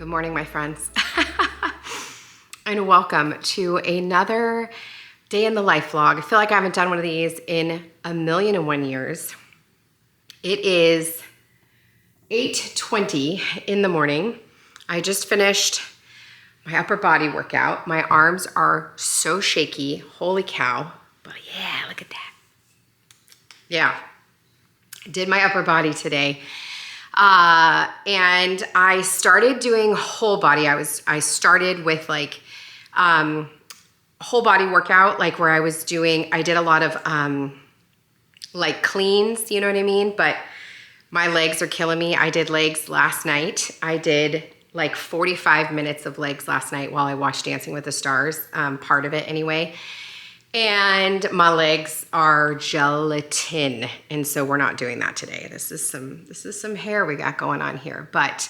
Good morning, my friends, and welcome to another day in the life vlog. I feel like I haven't done one of these in 1,000,001 years. It is 8:20 in the morning. I just finished my upper body workout. My arms are so shaky, holy cow. But yeah, look at that. Yeah, I did my upper body today. And I started doing whole body. I started with like, whole body workout, like where I did a lot of, like cleans, you know what I mean? But my legs are killing me. I did legs last night. I did like 45 minutes of legs last night while I watched Dancing with the Stars, part of it anyway. And my legs are gelatin, and so we're not doing that today. This is some hair we got going on here, but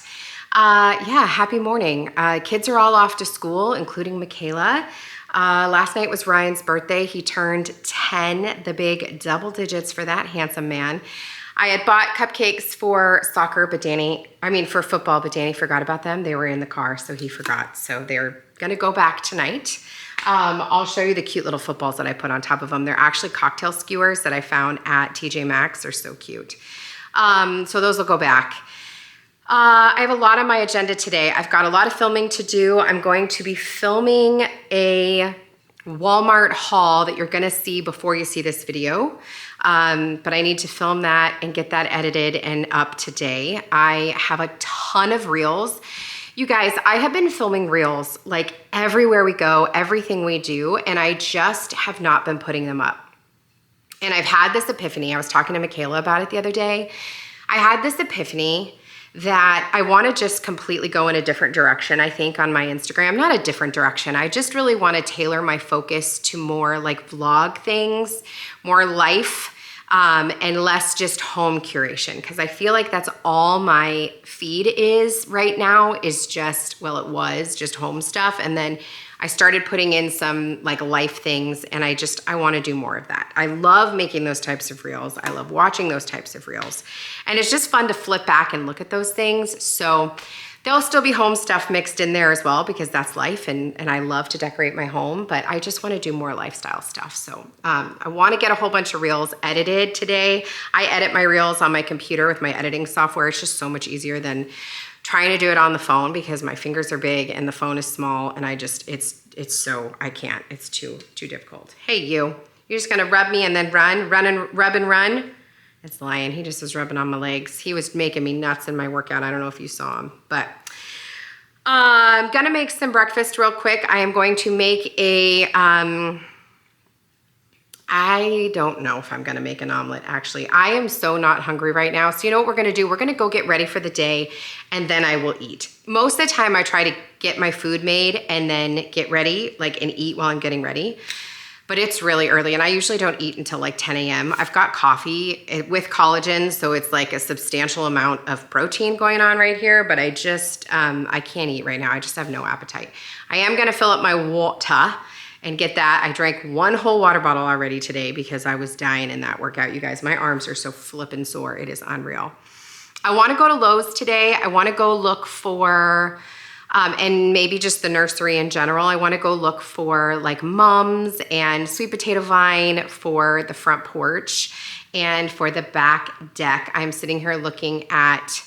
yeah, happy morning. Kids are all off to school, including Michaela. Last night was Ryan's birthday. He turned 10, the big double digits for that handsome man. I had bought cupcakes for soccer, for football, but Danny forgot about them. They were in the car, so he forgot. So they're gonna go back tonight. I'll show you the cute little footballs that I put on top of them. They're actually cocktail skewers that I found at TJ Maxx. They're so cute. So those will go back. I have a lot on my agenda today. I've got a lot of filming to do. I'm going to be filming a Walmart haul that you're gonna see before you see this video. But I need to film that and get that edited and up today. I have a ton of reels. You guys, I have been filming reels like everywhere we go, everything we do, and I just have not been putting them up. And I've had this epiphany. I was talking to Michaela about it the other day. I had this epiphany that I want to just completely go in a different direction, I think, on my Instagram. Not a different direction. I just really want to tailor my focus to more like vlog things, more life, and less just home curation, because I feel like that's all my feed is right now, is just, well, it was just home stuff. And then I started putting in some like life things, and I want to do more of that. I love making those types of reels. I love watching those types of reels. And it's just fun to flip back and look at those things. So there'll still be home stuff mixed in there as well, because that's life, and I love to decorate my home, but I just want to do more lifestyle stuff. So I want to get a whole bunch of reels edited today. I edit my reels on my computer with my editing software. It's just so much easier than trying to do it on the phone, because my fingers are big and the phone is small, and I can't. It's too difficult. Hey, you're just gonna rub me and then rub and run. It's lying. He just was rubbing on my legs. He was making me nuts in my workout. I don't know if you saw him, but I'm gonna make some breakfast real quick. I am going to make I don't know if I'm gonna make an omelet, actually. I am so not hungry right now. So you know what we're gonna do? We're gonna go get ready for the day, and then I will eat. Most of the time I try to get my food made and then get ready, like, and eat while I'm getting ready. But it's really early, and I usually don't eat until like 10 a.m. I've got coffee with collagen, so it's like a substantial amount of protein going on right here, but I just, I can't eat right now. I just have no appetite. I am gonna fill up my water and get that. I drank one whole water bottle already today because I was dying in that workout. You guys, my arms are so flippin' sore. It is unreal. I wanna go to Lowe's today. I wanna go look for, and maybe just the nursery in general. I wanna go look for like mums and sweet potato vine for the front porch and for the back deck. I'm sitting here looking at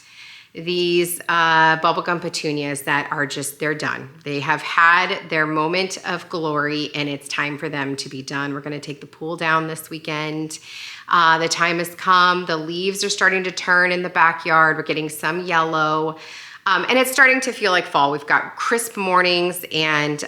these bubblegum petunias that are just, they're done. They have had their moment of glory, and it's time for them to be done. We're gonna take the pool down this weekend. The time has come. The leaves are starting to turn in the backyard. We're getting some yellow. And it's starting to feel like fall. We've got crisp mornings, and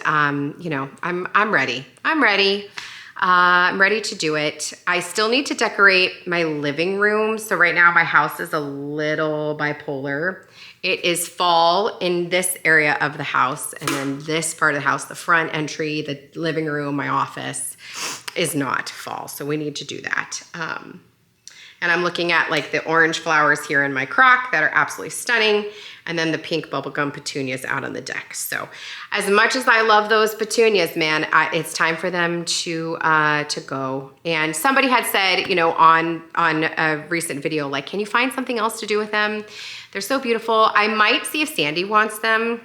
you know, I'm ready. I'm ready to do it. I still need to decorate my living room. So right now my house is a little bipolar. It is fall in this area of the house, and then this part of the house, the front entry, the living room, my office, is not fall. So we need to do that. And I'm looking at like the orange flowers here in my crock that are absolutely stunning, and then the pink bubblegum petunias out on the deck. So as much as I love those petunias, man, it's time for them to go. And somebody had said, you know, on a recent video, like, can you find something else to do with them? They're so beautiful. I might see if Sandy wants them.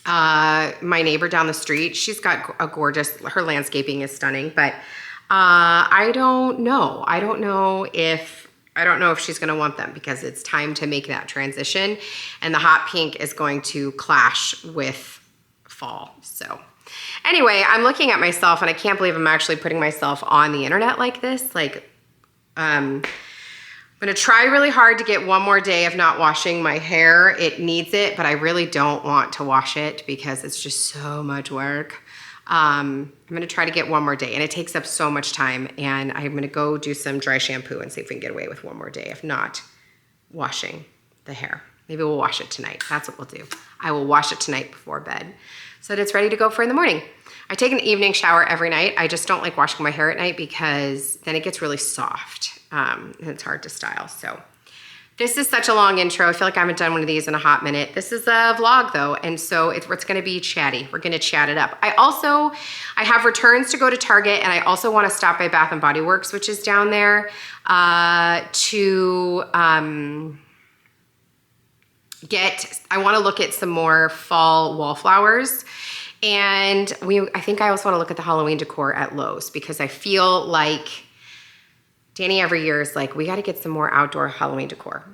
My neighbor down the street, she's got a gorgeous, her landscaping is stunning, but I don't know. I don't know if she's gonna want them because it's time to make that transition, and the hot pink is going to clash with fall. So anyway, I'm looking at myself and I can't believe I'm actually putting myself on the internet like this. Like, I'm gonna try really hard to get one more day of not washing my hair. It needs it, but I really don't want to wash it because it's just so much work. I'm gonna try to get one more day, and it takes up so much time, and I'm gonna go do some dry shampoo and see if we can get away with one more day of not washing the hair. Maybe we'll wash it tonight. That's what we'll do. I will wash it tonight before bed so that it's ready to go for in the morning. I take an evening shower every night. I just don't like washing my hair at night because then it gets really soft, and it's hard to style. So this is such a long intro. I feel like I haven't done one of these in a hot minute. This is a vlog though, and so it's gonna be chatty. We're gonna chat it up. I have returns to go to Target, and I also wanna stop by Bath & Body Works, which is down there, I wanna look at some more fall wallflowers. And I think I also wanna look at the Halloween decor at Lowe's because I feel like Danny every year is like, we gotta get some more outdoor Halloween decor.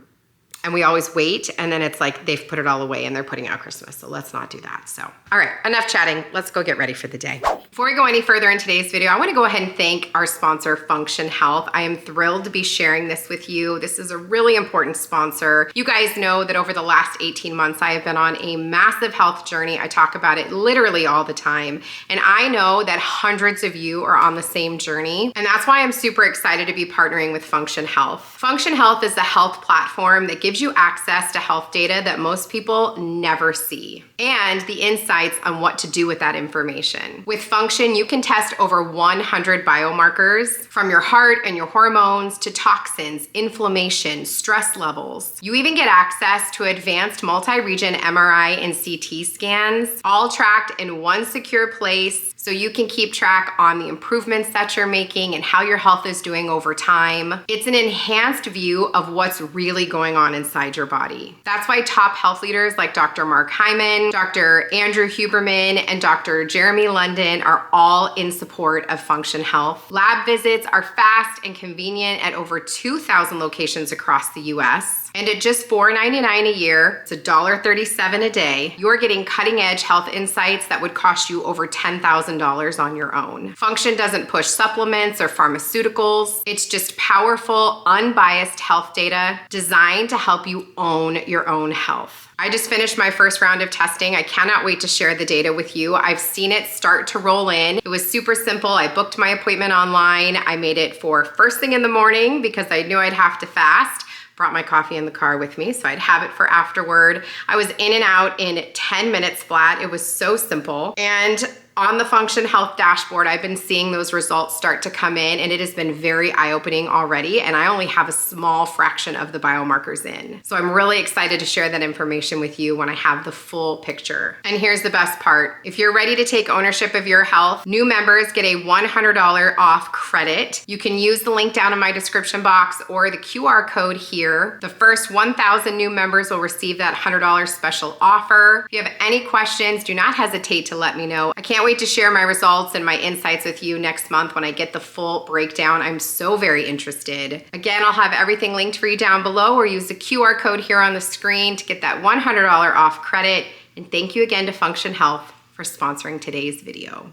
And we always wait, and then it's like they've put it all away and they're putting out Christmas, so let's not do that. So, all right, enough chatting. Let's go get ready for the day. Before we go any further in today's video, I wanna go ahead and thank our sponsor, Function Health. I am thrilled to be sharing this with you. This is a really important sponsor. You guys know that over the last 18 months, I have been on a massive health journey. I talk about it literally all the time. And I know that hundreds of you are on the same journey. And that's why I'm super excited to be partnering with Function Health. Function Health is a health platform that gives you access to health data that most people never see, and the insights on what to do with that information. With Function, you can test over 100 biomarkers from your heart and your hormones to toxins, inflammation, stress levels. You even get access to advanced multi-region MRI and CT scans, all tracked in one secure place, so you can keep track on the improvements that you're making and how your health is doing over time. It's an enhanced view of what's really going on inside your body. That's why top health leaders like Dr. Mark Hyman, Dr. Andrew Huberman, and Dr. Jeremy London are all in support of Function Health. Lab visits are fast and convenient at over 2,000 locations across the US. And at just $4.99 a year, it's $1.37 a day, you're getting cutting-edge health insights that would cost you over $10,000 on your own. Function doesn't push supplements or pharmaceuticals. It's just powerful, unbiased health data designed to help you own your own health. I just finished my first round of testing. I cannot wait to share the data with you. I've seen it start to roll in. It was super simple. I booked my appointment online. I made it for first thing in the morning because I knew I'd have to fast. Brought my coffee in the car with me so I'd have it for afterward. I was in and out in 10 minutes flat. It was so simple. And on the Function Health dashboard, I've been seeing those results start to come in, and it has been very eye-opening already, and I only have a small fraction of the biomarkers in. So I'm really excited to share that information with you when I have the full picture. And here's the best part. If you're ready to take ownership of your health, new members get a $100 off credit. You can use the link down in my description box or the QR code here. The first 1,000 new members will receive that $100 special offer. If you have any questions, do not hesitate to let me know. I can't wait to share my results and my insights with you next month when I get the full breakdown. I'm so very interested. Again, I'll have everything linked for you down below, or use the QR code here on the screen to get that $100 off credit. And thank you again to Function Health for sponsoring today's video.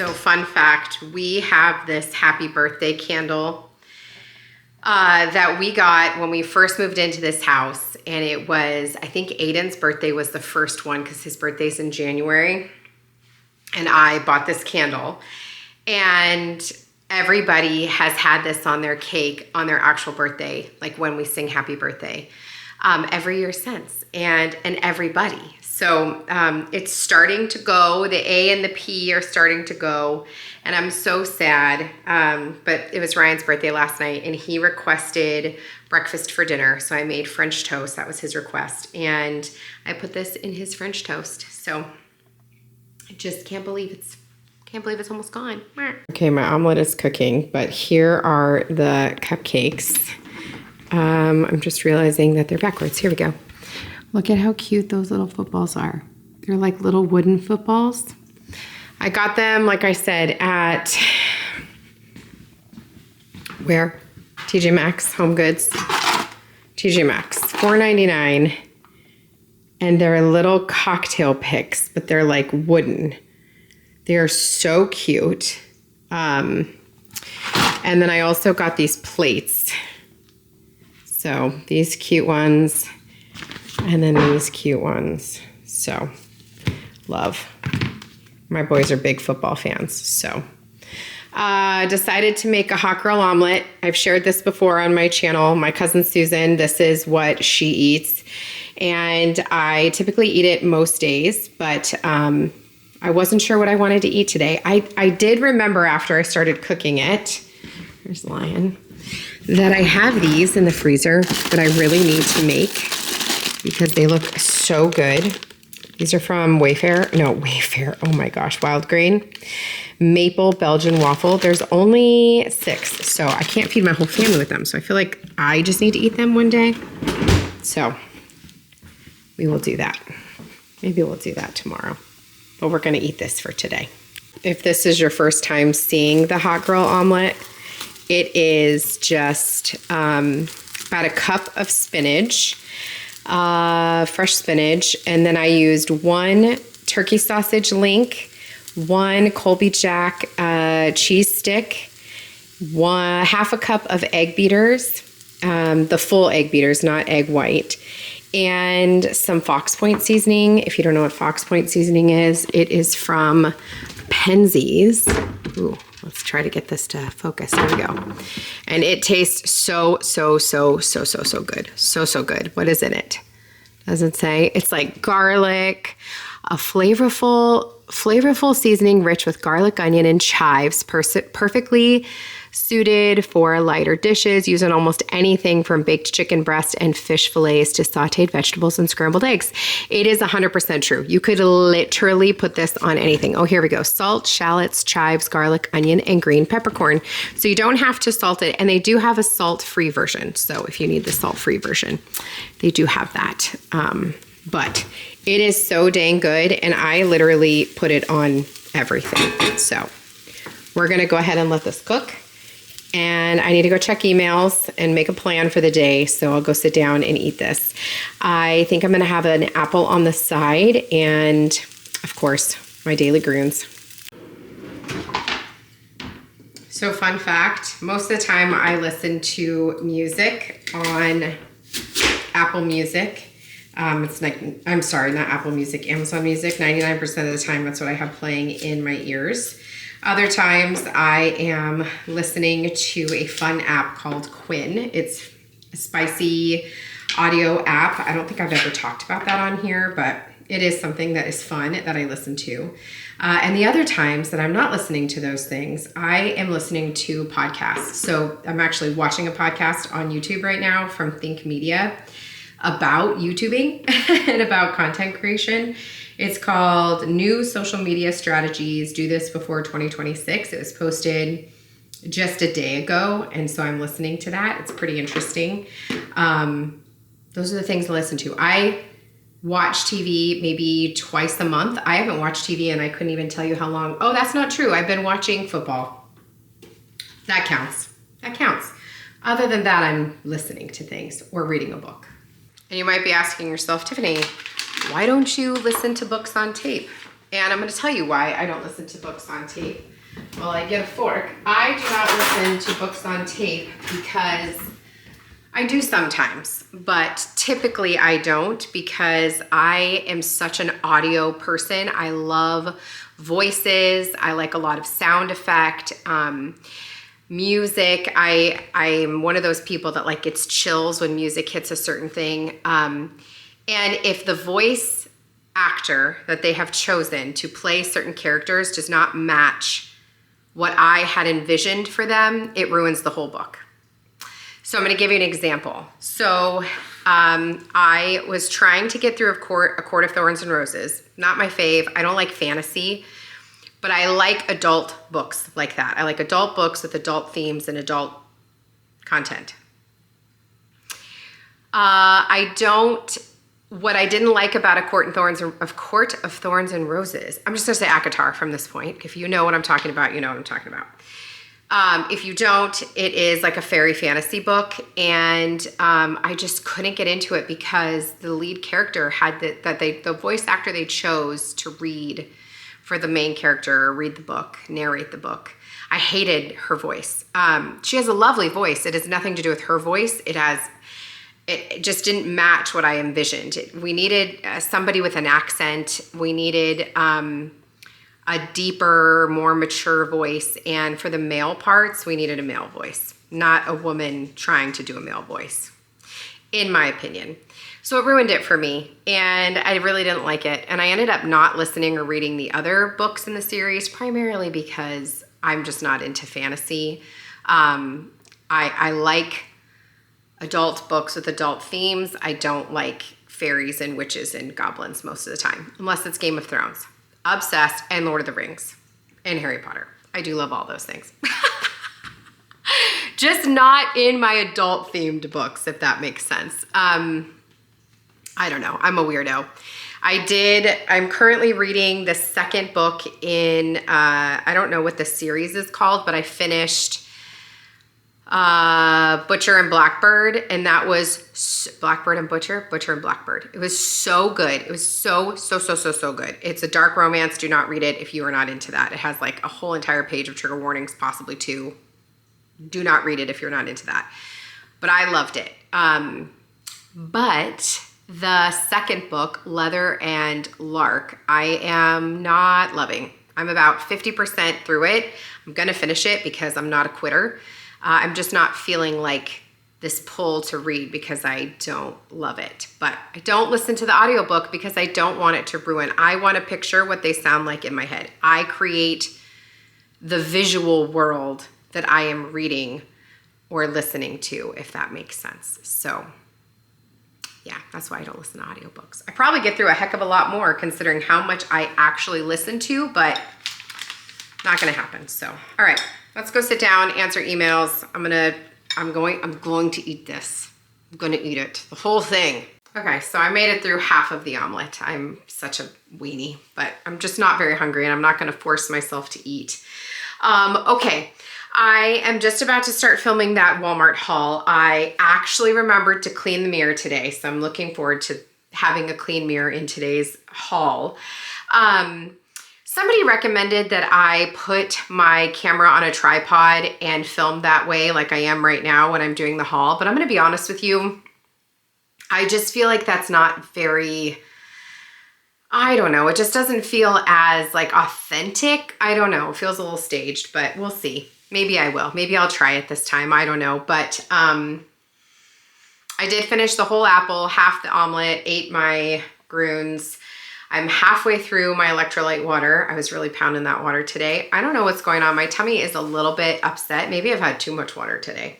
So fun fact, we have this happy birthday candle that we got when we first moved into this house. And it was, I think Aiden's birthday was the first one because his birthday's in January. And I bought this candle. And everybody has had this on their cake on their actual birthday, like when we sing happy birthday, every year since, and everybody. So it's starting to go. The A and the P are starting to go, and I'm so sad. But it was Ryan's birthday last night, and he requested breakfast for dinner. So I made French toast. That was his request, and I put this in his French toast. So I just can't believe it's almost gone. Okay, my omelet is cooking, but here are the cupcakes. I'm just realizing that they're backwards. Here we go. Look at how cute those little footballs are. They're like little wooden footballs. I got them, like I said, at where? TJ Maxx, Home Goods. TJ Maxx, $4.99. And they're little cocktail picks, but they're like wooden. They're so cute. And then I also got these plates. So these cute ones, and then these cute ones. So love. My boys are big football fans. So decided to make a hot girl omelet. I've shared this before on my channel. My cousin Susan, this is what she eats. And I typically eat it most days, but I wasn't sure what I wanted to eat today. I did remember after I started cooking it, there's Lion, that I have these in the freezer that I really need to make because they look so good. These are from Wayfair, oh my gosh, Wild Grain. Maple Belgian waffle. There's only 6, so I can't feed my whole family with them. So I feel like I just need to eat them one day. So we will do that. Maybe we'll do that tomorrow. But we're going to eat this for today. If this is your first time seeing the hot girl omelet, it is just about a cup of spinach, fresh spinach, and then I used 1 turkey sausage link, 1 Colby Jack cheese stick, half a cup of egg beaters, the full egg beaters, not egg white, and some Fox Point seasoning. If you don't know what Fox Point seasoning is, it is from Penzeys. Ooh, let's try to get this to focus. There we go. And it tastes so good. So good. What is in it? Does it say? It's like garlic, a flavorful seasoning rich with garlic, onion, and chives, perfectly suited for lighter dishes. Use on almost anything from baked chicken breast and fish fillets to sauteed vegetables and scrambled eggs. It is 100% true. You could literally put this on anything. Oh, here we go. Salt, shallots, chives, garlic, onion, and green peppercorn. So you don't have to salt it. And they do have a salt-free version. So if you need the salt-free version, they do have that. But it is so dang good. And I literally put it on everything. So we're going to go ahead and let this cook. And I need to go check emails and make a plan for the day. So I'll go sit down and eat this. I think I'm going to have an apple on the side and, of course, my daily greens. So fun fact, most of the time I listen to music on Apple Music. It's like, I'm sorry, not Apple Music, Amazon Music. 99% of the time, that's what I have playing in my ears. Other times I am listening to a fun app called Quinn. It's a spicy audio app. I don't think I've ever talked about that on here, but it is something that is fun that I listen to. And the other times that I'm not listening to those things, I am listening to podcasts. So I'm actually watching a podcast on YouTube right now from Think Media about YouTubing and about content creation. It's called New Social Media Strategies. Do This Before 2026. It was posted just a day ago, and so I'm listening to that. It's pretty interesting. Those are the things to listen to. I watch TV maybe twice a month. I haven't watched TV and I couldn't even tell you how long. Oh, that's not true. I've been watching football. That counts. That counts. Other than that, I'm listening to things or reading a book. And you might be asking yourself, Tiffany, why don't you listen to books on tape? And I'm going to tell you why I don't listen to books on tape. while I get a fork. I do not listen to books on tape because I do sometimes, but typically I don't because I am such an audio person. I love voices. I like a lot of sound effect, music. I'm one of those people that like gets chills when music hits a certain thing. And if the voice actor that they have chosen to play certain characters does not match what I had envisioned for them, it ruins the whole book. So I'm going to give you an example. So I was trying to get through A Court of Thorns and Roses. Not my fave. I don't like fantasy, but I like adult books like that. I like adult books with adult themes and adult content. What I didn't like about A Court of Thorns and Roses, I'm just going to say ACOTAR from this point. If you know what I'm talking about, you know what I'm talking about. If you don't, it is like a fairy fantasy book, and I just couldn't get into it because the lead character had the voice actor they chose to read for the main character, read the book, narrate the book. I hated her voice. She has a lovely voice. It has nothing to do with her voice. It just didn't match what I envisioned. We needed somebody with an accent. We needed a deeper, more mature voice. And for the male parts, we needed a male voice, not a woman trying to do a male voice, in my opinion. So it ruined it for me, and I really didn't like it. And I ended up not listening or reading the other books in the series, primarily because I'm just not into fantasy. I like adult books with adult themes. I don't like fairies and witches and goblins most of the time, unless it's Game of Thrones. Obsessed, and Lord of the Rings, and Harry Potter. I do love all those things. Just not in my adult themed books, if that makes sense. I don't know, I'm a weirdo. I'm currently reading the second book in, I don't know what the series is called, but I finished Butcher and Blackbird, and that was Blackbird and Butcher and Blackbird. It was so good. It was so good. It's a dark romance. Do not read it if you are not into that. It has like a whole entire page of trigger warnings, possibly two. Do not read it if you're not into that. But I loved it. But the second book, Leather and Lark, I am not loving. I'm about 50% through it. I'm going to finish it because I'm not a quitter. I'm just not feeling like this pull to read because I don't love it. But I don't listen to the audiobook because I don't want it to ruin. I want to picture what they sound like in my head. I create the visual world that I am reading or listening to, if that makes sense. So yeah, that's why I don't listen to audiobooks. I probably get through a heck of a lot more considering how much I actually listen to, but not gonna happen. So, all right. Let's go sit down, answer emails. I'm going to eat this. I'm gonna eat it, the whole thing. Okay, so I made it through half of the omelet. I'm such a weenie, but I'm just not very hungry and I'm not gonna force myself to eat. Okay, I am just about to start filming that Walmart haul. I actually remembered to clean the mirror today, so I'm looking forward to having a clean mirror in today's haul. Somebody recommended that I put my camera on a tripod and film that way like I am right now when I'm doing the haul. But I'm going to be honest with you. I just feel like that's not very, I don't know. It just doesn't feel as like authentic. I don't know. It feels a little staged, but we'll see. Maybe I will. Maybe I'll try it this time. I don't know. But I did finish the whole apple, half the omelet, ate my grunes. I'm halfway through my electrolyte water. I was really pounding that water today. I don't know what's going on. My tummy is a little bit upset. Maybe I've had too much water today.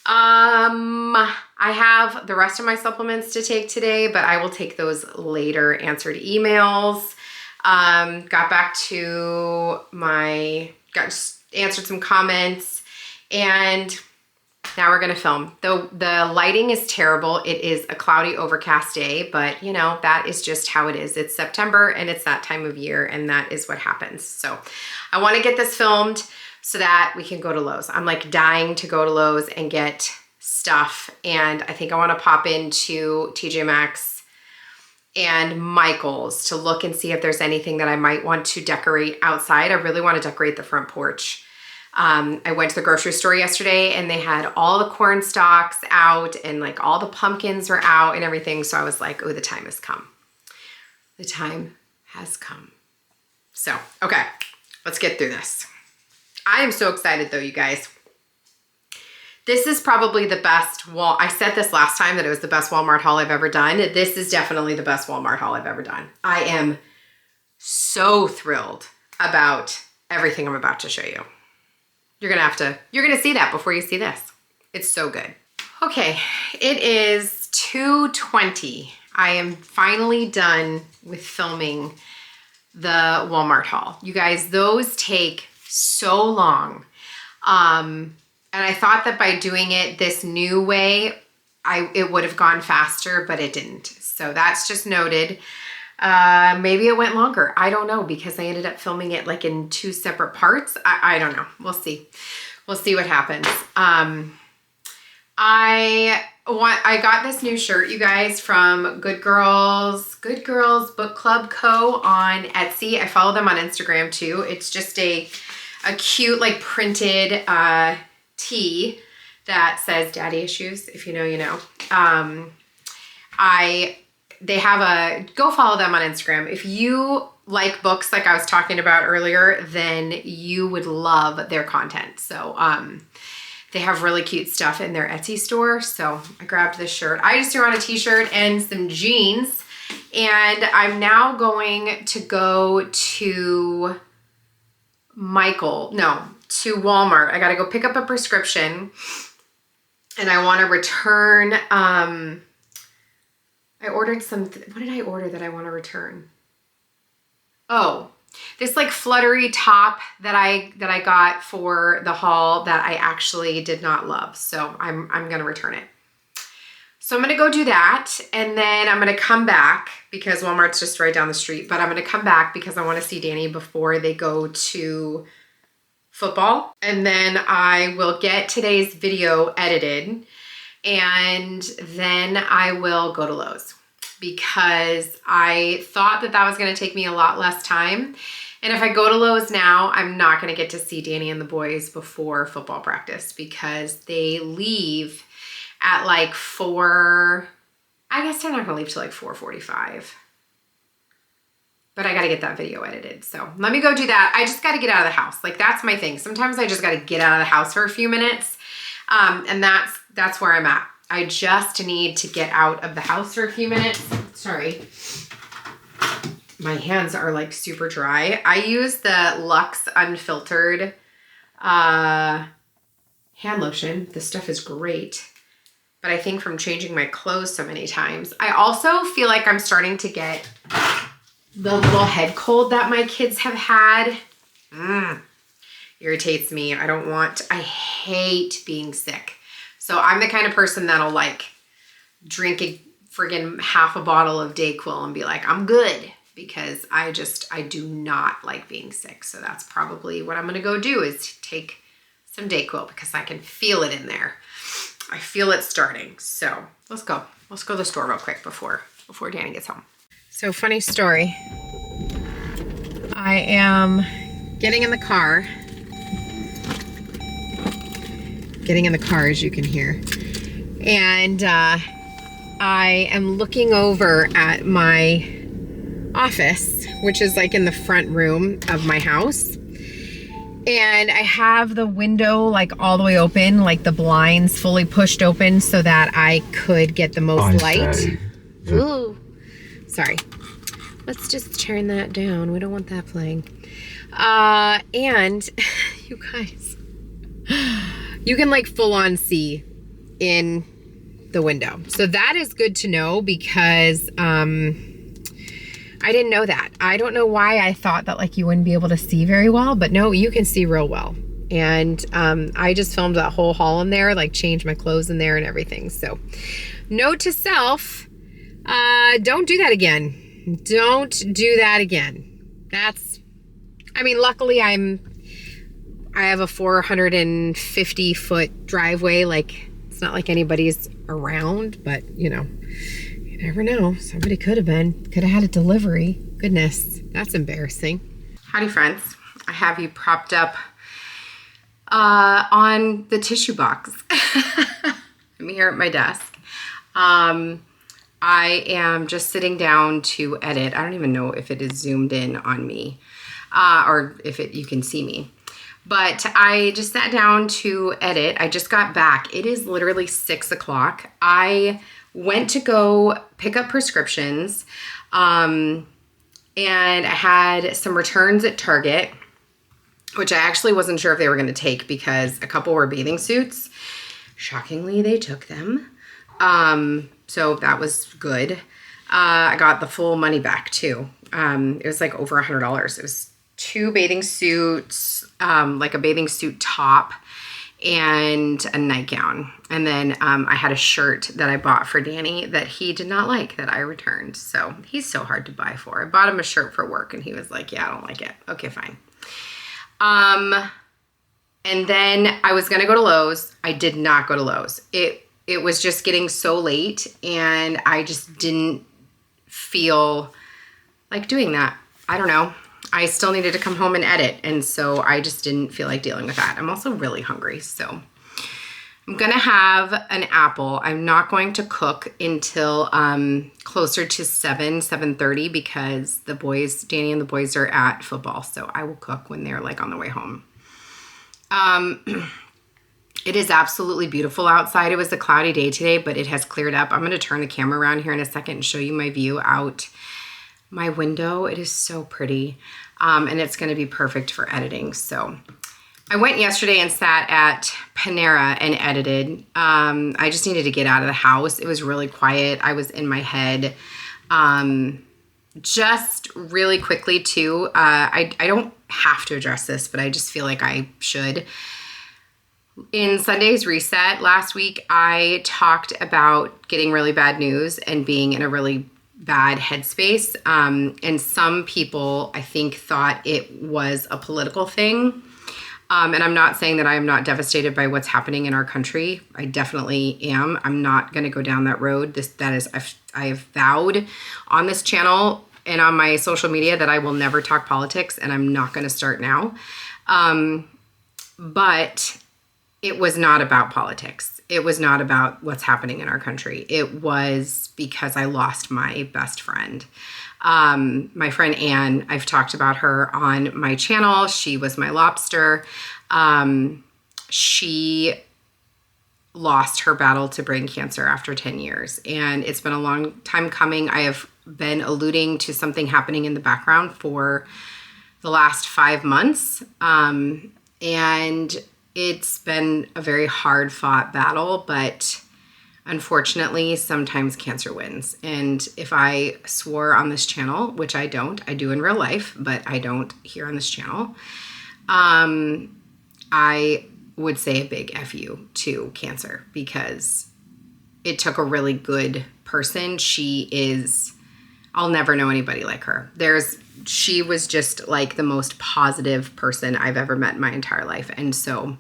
I have the rest of my supplements to take today, but I will take those later. Answered emails, answered some comments, and now we're gonna film. The lighting is terrible. It is a cloudy, overcast day, but you know, that is just how it is. It's September and it's that time of year, and that is what happens. So I wanna get this filmed so that we can go to Lowe's. I'm like dying to go to Lowe's and get stuff, and I think I wanna pop into TJ Maxx and Michael's to look and see if there's anything that I might want to decorate outside. I really want to decorate the front porch. I went to the grocery store yesterday and they had all the corn stalks out and like all the pumpkins were out and everything. So I was like, oh, the time has come. The time has come. So, okay, let's get through this. I am so excited though, you guys. This is probably the best I said this last time that it was the best Walmart haul I've ever done. This is definitely the best Walmart haul I've ever done. I am so thrilled about everything I'm about to show you. You're gonna see that before you see this. It's so good. Okay, it is 2:20. I am finally done with filming the Walmart haul. You guys, those take so long. And I thought that by doing it this new way, it would have gone faster, but it didn't. So that's just noted. Maybe it went longer. I don't know, because I ended up filming it like in 2 separate parts. I don't know. We'll see. We'll see what happens. I got this new shirt, you guys, from Good Girls Book Club Co. on Etsy. I follow them on Instagram too. It's just a cute like printed tee that says daddy issues. If you know, you know. They have go follow them on Instagram. If you like books like I was talking about earlier, then you would love their content. So they have really cute stuff in their Etsy store. So I grabbed this shirt. I just threw on a t-shirt and some jeans. And I'm now going to go to Walmart. I got to go pick up a prescription. And I want to return... I ordered what did I order that I want to return? Oh, this like fluttery top that I got for the haul that I actually did not love. So I'm going to return it. So I'm going to go do that. And then I'm going to come back because Walmart's just right down the street, but I'm going to come back because I want to see Danny before they go to football. And then I will get today's video edited. And then I will go to Lowe's because I thought that was going to take me a lot less time. And if I go to Lowe's now, I'm not going to get to see Danny and the boys before football practice because they leave at like 4. I guess they're not going to leave till like 4:45. But I got to get that video edited. So let me go do that. I just got to get out of the house. Like that's my thing. Sometimes I just got to get out of the house for a few minutes. And that's where I'm at. I just need to get out of the house for a few minutes. Sorry. My hands are like super dry. I use the Luxe Unfiltered hand lotion. This stuff is great. But I think from changing my clothes so many times, I also feel like I'm starting to get the little head cold that my kids have had. Irritates me. I hate being sick. So I'm the kind of person that'll like drink a friggin' half a bottle of Dayquil and be like, I'm good, because I do not like being sick. So that's probably what I'm going to go do is take some Dayquil because I can feel it in there. I feel it starting. So let's go. Let's go to the store real quick before Danny gets home. So funny story. I am getting in the car. As you can hear. And I am looking over at my office, which is like in the front room of my house. And I have the window like all the way open, like the blinds fully pushed open so that I could get the most light. Ooh, sorry. Let's just turn that down. We don't want that playing. And you guys, you can like full on see in the window. So that is good to know because I didn't know that. I don't know why I thought that like you wouldn't be able to see very well, but no, you can see real well. And I just filmed that whole haul in there, like changed my clothes in there and everything. So note to self, don't do that again. Don't do that again. Luckily I have a 450 foot driveway. Like it's not like anybody's around, but you know, You never know. Somebody could have had a delivery. Goodness, that's embarrassing. Howdy, friends. I have you propped up on the tissue box. I'm here at my desk. I am just sitting down to edit. I don't even know if it is zoomed in on me or if you can see me. But I just sat down to edit. I just got back. It is literally 6 o'clock. I went to go pick up prescriptions and I had some returns at Target, which I actually wasn't sure if they were going to take because a couple were bathing suits. Shockingly, they took them. So that was good. I got the full money back too. It was like over $100. It was 2 bathing suits, like a bathing suit top and a nightgown. And then I had a shirt that I bought for Danny that he did not like that I returned. So he's so hard to buy for. I bought him a shirt for work and he was like, yeah, I don't like it. Okay, fine. And then I was going to go to Lowe's. I did not go to Lowe's. It was just getting so late and I just didn't feel like doing that. I don't know. I still needed to come home and edit. And so I just didn't feel like dealing with that. I'm also really hungry. So I'm going to have an apple. I'm not going to cook until closer to 7:30 because Danny and the boys are at football. So I will cook when they're like on the way home. It is absolutely beautiful outside. It was a cloudy day today, but it has cleared up. I'm going to turn the camera around here in a second and show you my view out my window. It is so pretty. And it's going to be perfect for editing. So I went yesterday and sat at Panera and edited. I just needed to get out of the house. It was really quiet. I was in my head. Just really quickly too, I don't have to address this, but I just feel like I should. In Sunday's Reset last week, I talked about getting really bad news and being in a really bad headspace. And some people, I think, thought it was a political thing. And I'm not saying that I am not devastated by what's happening in our country. I definitely am. I'm not going to go down that road. I have vowed on this channel and on my social media that I will never talk politics, and I'm not going to start now. But it was not about politics. It was not about what's happening in our country. It was because I lost my best friend. My friend Anne, I've talked about her on my channel. She was my lobster. She lost her battle to brain cancer after 10 years. And it's been a long time coming. I have been alluding to something happening in the background for the last 5 months. And it's been a very hard fought battle, but unfortunately, sometimes cancer wins. And if I swore on this channel, which I don't, I do in real life, but I don't here on this channel, I would say a big F you to cancer because it took a really good person. I'll never know anybody like her. She was just like the most positive person I've ever met in my entire life. And so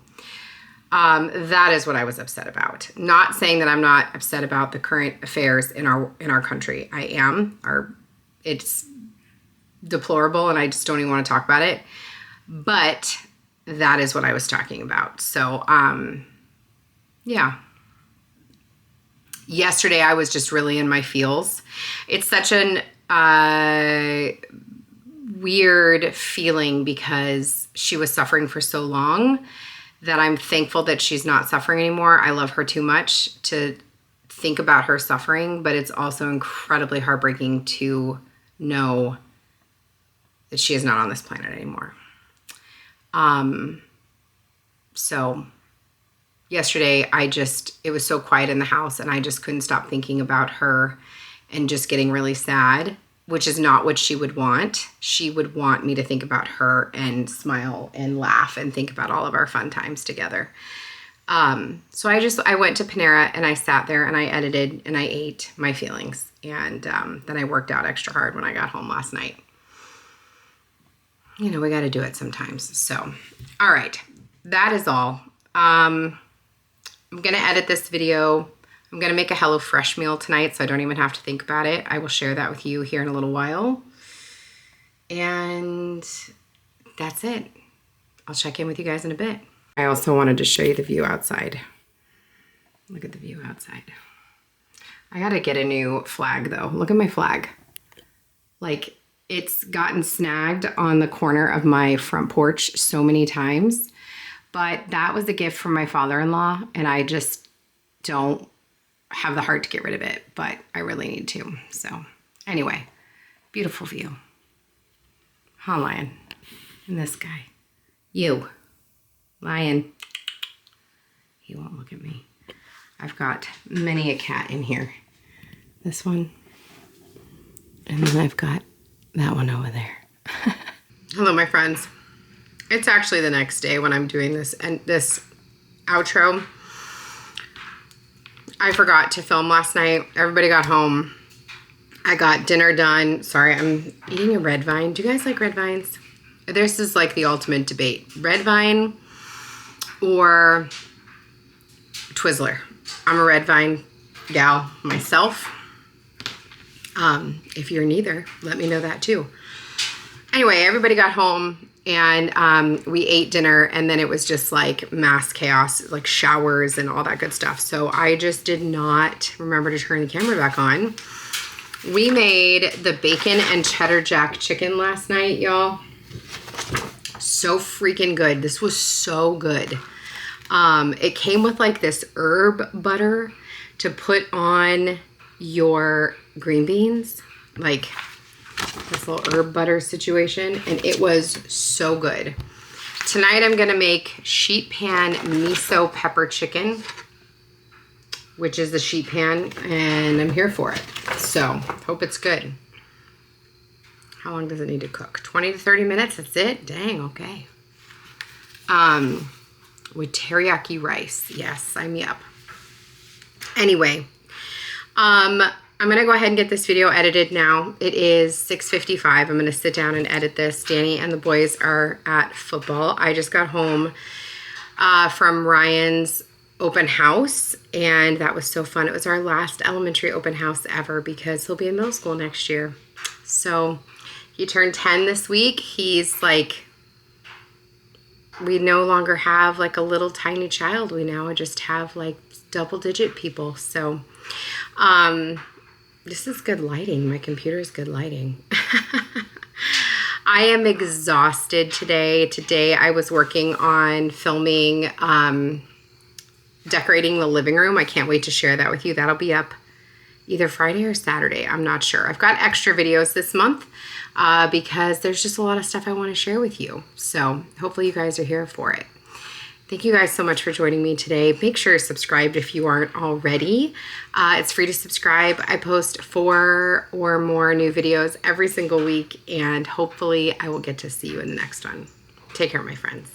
that is what I was upset about. Not saying that I'm not upset about the current affairs in our country. I am. It's deplorable and I just don't even want to talk about it. But that is what I was talking about. So, yeah. Yesterday I was just really in my feels. It's such an weird feeling because she was suffering for so long that I'm thankful that she's not suffering anymore. I love her too much to think about her suffering, but it's also incredibly heartbreaking to know that she is not on this planet anymore. So yesterday it was so quiet in the house and I just couldn't stop thinking about her and just getting really sad, which is not what she would want. She would want me to think about her and smile and laugh and think about all of our fun times together. So I went to Panera and I sat there and I edited and I ate my feelings. And then I worked out extra hard when I got home last night. We got to do it sometimes. So, all right, that is all. I'm going to edit this video. I'm gonna make a HelloFresh meal tonight, so I don't even have to think about it. I will share that with you here in a little while. And that's it. I'll check in with you guys in a bit. I also wanted to show you the view outside. Look at the view outside. I gotta get a new flag though. Look at my flag. Like, it's gotten snagged on the corner of my front porch so many times, but that was a gift from my father-in-law, and I just don't have the heart to get rid of it, but I really need to. So anyway, beautiful view. Huh, Lion? And this guy. You. Lion. He won't look at me. I've got many a cat in here. This one. And then I've got that one over there. Hello, my friends. It's actually the next day when I'm doing this and this outro. I forgot to film last night. Everybody got home. I got dinner done. Sorry, I'm eating a red vine. Do you guys like red vines? This is like the ultimate debate. Red vine or Twizzler. I'm a red vine gal myself. If you're neither, let me know that too. Anyway, everybody got home and we ate dinner, and then it was just like mass chaos, like showers and all that good stuff. So I just did not remember to turn the camera back on. We made the bacon and cheddar jack chicken last night, y'all. So freaking good. This was so good. It came with like this herb butter to put on your green beans, like this little herb butter situation, and it was so good. Tonight I'm gonna make sheet pan miso pepper chicken, which is the sheet pan, and I'm here for it. So hope it's good. How long does it need to cook? 20 to 30 minutes, that's it? Dang, okay. With teriyaki rice. Yes, sign me up. Anyway, I'm gonna go ahead and get this video edited now. It is 6:55. I'm gonna sit down and edit this. Danny and the boys are at football. I just got home from Ryan's open house, and that was so fun. It was our last elementary open house ever because he'll be in middle school next year. So he turned 10 this week. He's like, we no longer have like a little tiny child. We now just have like double-digit people. So this is good lighting. My computer is good lighting. I am exhausted today. Today I was working on filming decorating the living room. I can't wait to share that with you. That'll be up either Friday or Saturday. I'm not sure. I've got extra videos this month because there's just a lot of stuff I want to share with you. So hopefully you guys are here for it. Thank you guys so much for joining me today. Make sure you're subscribed if you aren't already. It's free to subscribe. I post 4 or more new videos every single week, and hopefully I will get to see you in the next one. Take care, my friends.